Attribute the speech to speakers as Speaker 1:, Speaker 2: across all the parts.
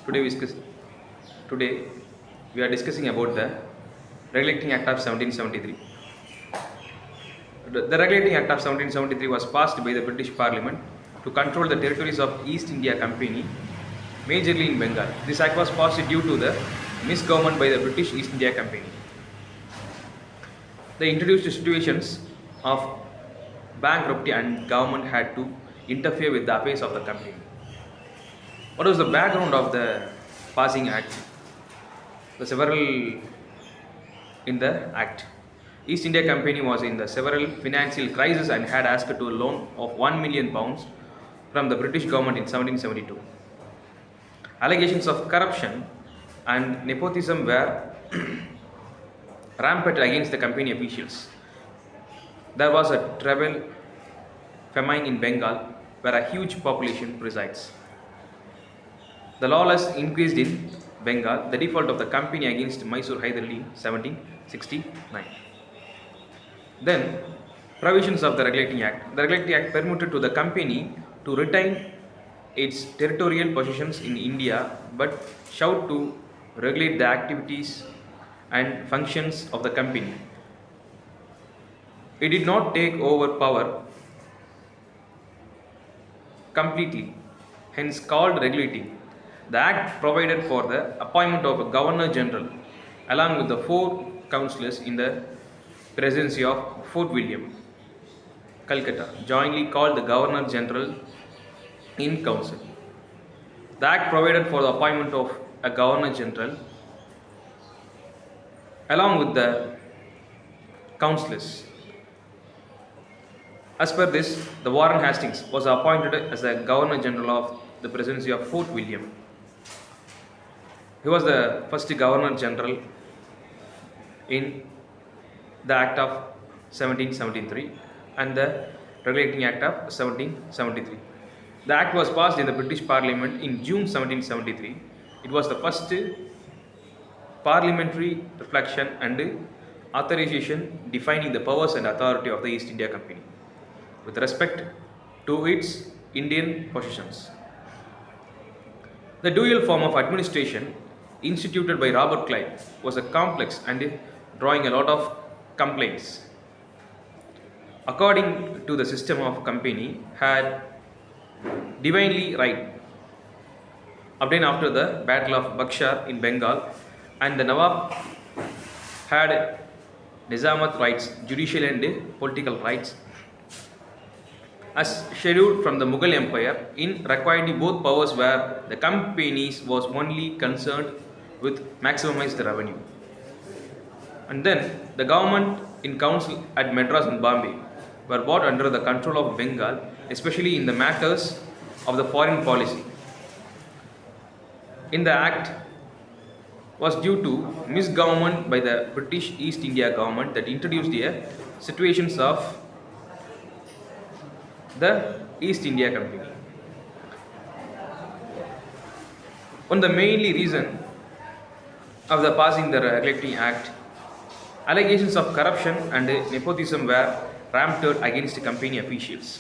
Speaker 1: Today we discuss, today we are discussing about the Regulating Act of 1773. The Regulating Act of 1773 was passed by the British Parliament to control the territories of East India Company, majorly in Bengal. This act was passed due to the misgovernment by the British East India Company. They introduced situations of bankruptcy and government had to interfere with the affairs of the company. What was the background of the passing act? The several in the act. East India Company was in the several financial crisis and had asked to a loan of £1 million from the British government in 1772. Allegations of corruption and nepotism were rampant against the company officials. There was a travel famine in Bengal where a huge population resides. The lawless increased in Bengal, the default of the company against Mysore Hyder Ali in 1769. Then, provisions of the Regulating Act. The Regulating Act permitted to the company to retain its territorial possessions in India but sought to regulate the activities and functions of the company. It did not take over power completely, hence called regulating. The Act provided for the appointment of a Governor General along with the four councillors in the presidency of Fort William, Calcutta, jointly called the Governor General in Council. The Act provided for the appointment of a Governor General along with the councillors. As per this, the Warren Hastings was appointed as the Governor General of the presidency of Fort William. He was the first Governor General in the Act of 1773 and the Regulating Act of 1773. The Act was passed in the British Parliament in June 1773. It was the first parliamentary reflection and authorization defining the powers and authority of the East India Company with respect to its Indian possessions. The dual form of administration instituted by Robert Clive was a complex and drawing a lot of complaints. According to the system of company had divinely right obtained after the Battle of Buxar in Bengal, and the Nawab had Nizamat rights, judicial and political rights as scheduled from the Mughal Empire. In equality, both powers where the companies was only concerned with maximize the revenue. And then the government in council at Madras and Bombay were brought under the control of Bengal, especially in the matters of the foreign policy. In the act was due to misgovernment by the British East India government that introduced a situations of the East India Company. One of the mainly reason of the passing the Regulating Act, allegations of corruption and nepotism were rampant against company officials.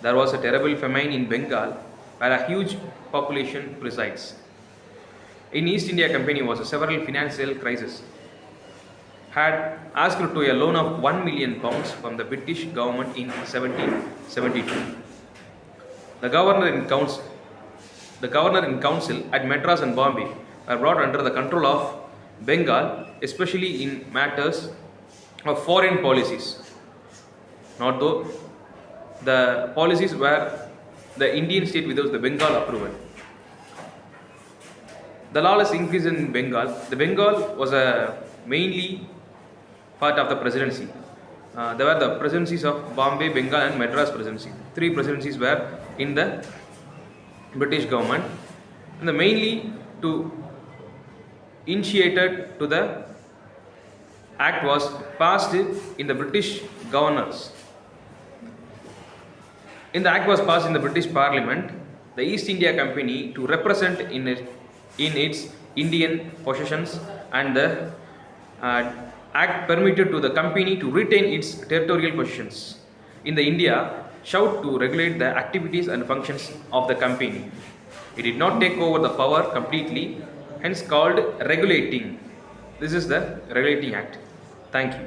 Speaker 1: There was a terrible famine in Bengal where a huge population resides. In East India Company was a several financial crisis. Had asked to a loan of £1 million from the British government in 1772. The governor in council at Madras and Bombay were brought under the control of Bengal, especially in matters of foreign policies. Not though the policies were the Indian state without the Bengal approval. The lawless increase in Bengal. The Bengal was a mainly part of the presidency. There were the presidencies of Bombay, Bengal, and Madras presidency. Three presidencies were in the British government, and the mainly to initiated to the act was passed in the British governors. In the act was passed in the British Parliament, the East India Company to represent in its Indian possessions, and the act permitted to the company to retain its territorial possessions in the India, sought to regulate the activities and functions of the company. It did not take over the power completely, hence called regulating. This is the Regulating Act. Thank you.